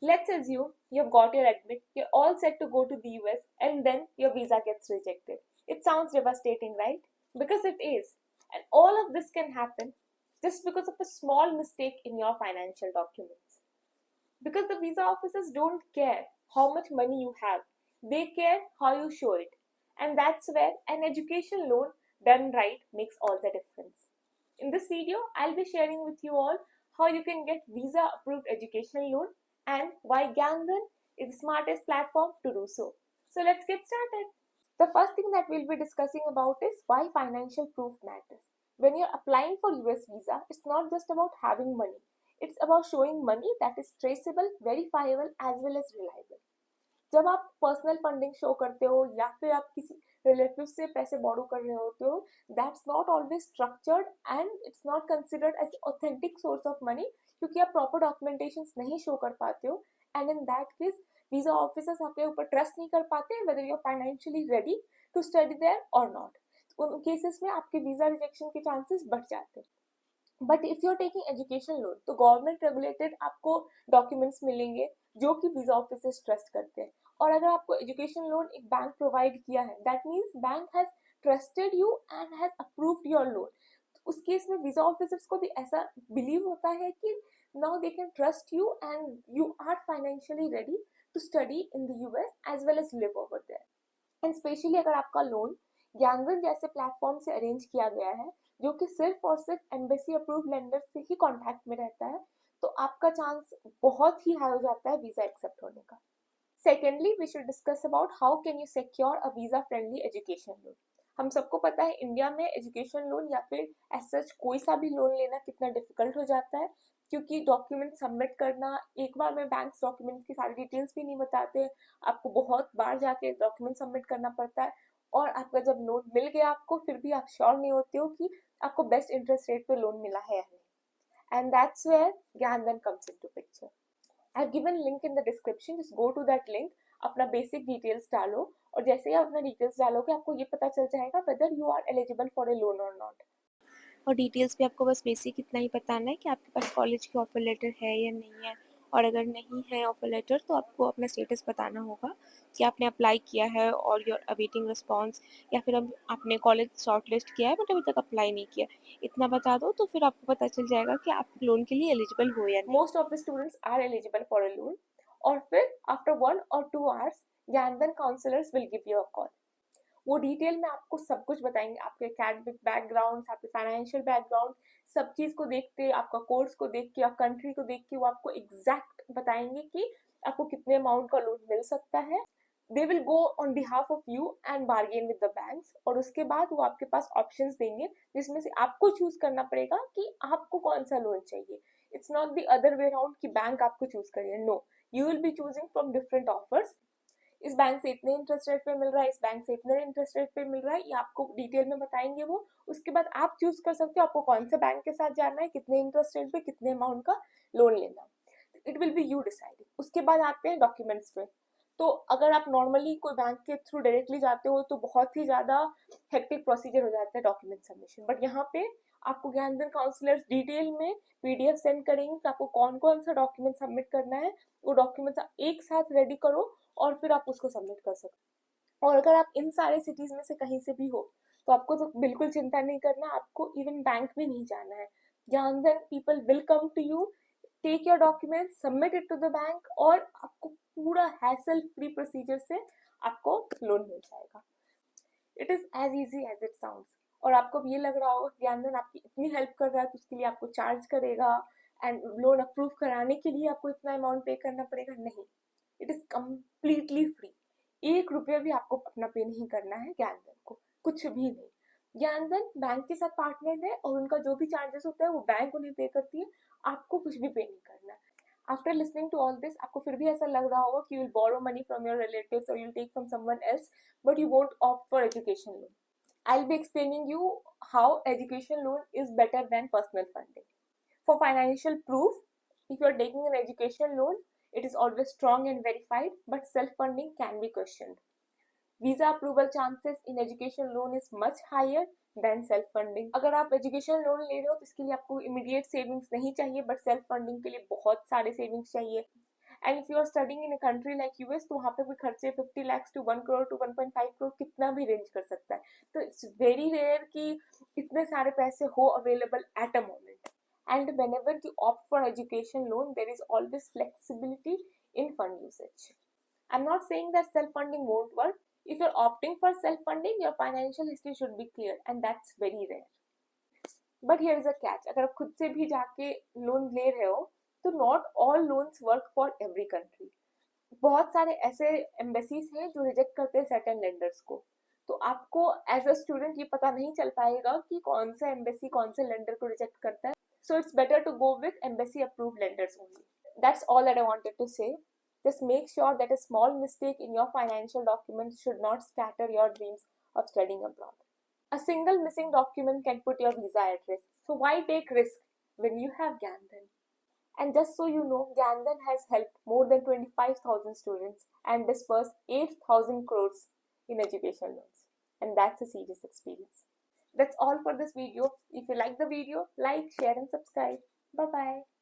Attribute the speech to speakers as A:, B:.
A: Let's assume you've got your admit, you're all set to go to the US, and then your visa gets rejected. It sounds devastating, right? Because it is. And all of this can happen just because of a small mistake in your financial documents. Because the visa officers don't care how much money you have, they care how you show it. And that's where an education loan done right makes all the difference. In this video, I'll be sharing with you all how you can get visa approved education loan and why Gangdhan is the smartest platform to do so. So let's get started. The first thing that we'll be discussing about is why financial proof matters. When you're applying for US visa, it's not just about having money. It's about showing money that is traceable, verifiable as well as reliable. जब आप personal funding show करते हो या फिर आप किसी relative से पैसे बोरो कर रहे होते हो, that's not always structured and it's not considered as authentic source of money क्योंकि आप प्रॉपर डॉक्यूमेंटेशन नहीं शो कर पाते हो and in that case visa officers आपके ऊपर ट्रस्ट नहीं कर पाते whether you are financially ready to study there और नॉट. उन केसेस में आपके वीजा रिजेक्शन के चांसेस बढ़ जाते हैं. But if you are taking education loan तो गवर्नमेंट रेगुलेटेड आपको डॉक्यूमेंट्स मिलेंगे जो कि वीजा ऑफिसर्स ट्रस्ट करते हैं. और अगर आपको एजुकेशन लोन एक बैंक प्रोवाइड किया है that means bank has trusted you and has approved your loan. उस केस में वीजा ऑफिसर्स को भी ऐसा बिलीव होता है कि now they can trust you and you are financially ready to study in the US as well as live over there. And specially अगर आपका लोन ज्ञानगन जैसे प्लेटफॉर्म से अरेंज किया गया है जो कि सिर्फ और सिर्फ एम्बेसी अप्रूव लेंडर से ही कॉन्टैक्ट में रहता है तो आपका चांस बहुत ही हाई हो जाता है वीजा एक्सेप्ट होने का. Secondly we should discuss about how can you secure a visa friendly education loan. हम सबको पता है इंडिया में एजुकेशन लोन या फिर एज सच कोई सा भी लोन लेना कितना डिफिकल्ट हो जाता है क्योंकि डॉक्यूमेंट सबमिट करना एक बार में बैंक डॉक्यूमेंट्स की सारी डिटेल्स भी नहीं बताते, आपको बहुत बार जाके डॉक्यूमेंट सबमिट करना पड़ता है और आपका जब लोन मिल गया आपको फिर भी आप श्योर नहीं होते हो कि आपको बेस्ट इंटरेस्ट रेट पे लोन मिला है या नहीं. And that's where Gyandhan comes into picture. I have given link in the description, just go to that link, अपना बेसिक डिटेल्स डालो और जैसे ही आप अपना डिटेल्स डालोगे आपको ये पता चल जाएगा whether you are eligible for a loan और नॉट.
B: और डिटेल्स भी आपको बस बेसिक इतना ही बताना है कि आपके पास कॉलेज की ऑफर लेटर है या नहीं है. और अगर नहीं है ऑफर लेटर तो आपको अपना स्टेटस बताना होगा कि आपने अप्लाई किया है और योर अवेटिंग रिस्पॉन्स, या फिर अब आपने कॉलेज शॉर्टलिस्ट किया है बट अभी तक अप्लाई नहीं किया. इतना बता दो तो फिर आपको पता चल जाएगा कि आप लोन के लिए एलिजिबल हो या नहीं.
A: Most of the students are eligible for a loan और फिर after 1 or 2 hours Gyandhan counsellors will give you a call. वो डिटेल में आपको सब कुछ बताएंगे, आपके एकेडमिक बैकग्राउंड, आपके फाइनेंशियल बैकग्राउंड, सब चीज को देखते, आपका कोर्स को देख के, आप कंट्री को देख के वो आपको एग्जैक्ट बताएंगे कि आपको कितने अमाउंट का लोन मिल सकता है. They will go on behalf of you and bargain with the banks और उसके बाद वो आपके पास ऑप्शंस देंगे जिसमें से आपको चूज करना पड़ेगा कि आपको कौन सा लोन चाहिए. It's not the other way around कि बैंक आपको चूज करिए, no, you will be choosing from different offers. इस बैंक से इतने इंटरेस्ट रेट पे मिल रहा है, इस बैंक से इतने इंटरेस्ट रेट पे मिल रहा है, ये आपको डिटेल में बताएंगे वो. उसके बाद आप चूज कर सकते हो आपको कौन से बैंक के साथ जाना है, कितने इंटरेस्ट रेट पे, कितने अमाउंट का लोन लेना. It will be you deciding. उसके बाद आते हैं डॉक्यूमेंट्स पे. तो अगर आप नॉर्मली कोई बैंक के थ्रू डायरेक्टली जाते हो तो बहुत ही ज्यादा हेक्टिक प्रोसीजर हो जाता है डॉक्यूमेंट सबमिशन. बट यहाँ पे आपको ज्ञानधन काउंसलर्स डिटेल में पीडीएफ सेंड करेंगे कि आपको कौन कौन सा डॉक्यूमेंट सबमिट करना है. वो डॉक्यूमेंट्स एक साथ रेडी करो और फिर आप उसको सबमिट कर सकते. और अगर आप इन सारे सिटीज में से कहीं से भी हो तो आपको तो बिल्कुल चिंता नहीं करना, आपको इवन बैंक में नहीं जाना है. Gyandhan people will come to you, take your document, submit it to the bank और आपको पूरा हैसल फ्री प्रोसीजर से आपको लोन मिल जाएगा. It is as easy as it sounds. और आपको ये लग रहा होगा ज्ञानधन आपकी इतनी हेल्प कर रहा है तो उसके लिए आपको चार्ज करेगा एंड लोन अप्रूव कराने के लिए आपको इतना अमाउंट पे करना पड़ेगा. नहीं, इट इज कम्प्लीटली फ्री. 1 रुपया भी आपको अपना पे नहीं करना है ज्ञानधन को, कुछ भी नहीं. ज्ञानधन बैंक के साथ पार्टनर है और उनका जो भी चार्जेस होता है वो बैंक उन्हें पे करती है, आपको कुछ भी पे नहीं करना है. After listening to all this आपको फिर भी ऐसा लग रहा होगा कि you will borrow money from your relatives और you will take from someone else but you won't opt for education loan. I'll be explaining you how education loan is better than personal funding. For financial proof, if you are taking an education loan, it is always strong and verified, but self-funding can be questioned. Visa approval chances in education loan is much higher than self funding. अगर आप education loan ले रहे हो तो इसके लिए आपको immediate savings नहीं चाहिए बट सेल्फ फंडिंग के लिए बहुत सारे सेविंग्स चाहिए. And if you are studying in a country like US तो वहाँ पे भी खर्चे 50 lakhs to 1 crore to 1.5 crore कितना भी रेंज कर सकता है. तो इट्स वेरी रेयर कि इतने सारे पैसे हो available at a moment. And whenever you opt for education loan, there is always flexibility in fund usage. I'm not saying that self-funding won't work. If you're opting for self-funding, your financial history should be clear, and that's very rare. But here is a catch. अगर आप खुद से भी जाके loan ले रहे हो तो not all loans work for every country. बहुत सारे ऐसे एम्बेसीज हैं जो रिजेक्ट करते हैं सर्टेन लेंडर्स को. तो आपको एज अ स्टूडेंट ये पता नहीं चल पाएगा कि कौन सा एम्बेसी कौन से लेंडर को रिजेक्ट करता है. So it's better to go with embassy approved lenders only. That's all that I wanted to say. Just make sure that a small mistake in your financial documents should not scatter your dreams of studying abroad. A single missing document can put your visa at risk. So why take risk when you have Gandhan? And just so you know, Gandhan has helped more than 25,000 students and disbursed 8,000 crores in education loans. And that's a serious experience. That's all for this video. If you like the video, like, share and subscribe. Bye bye.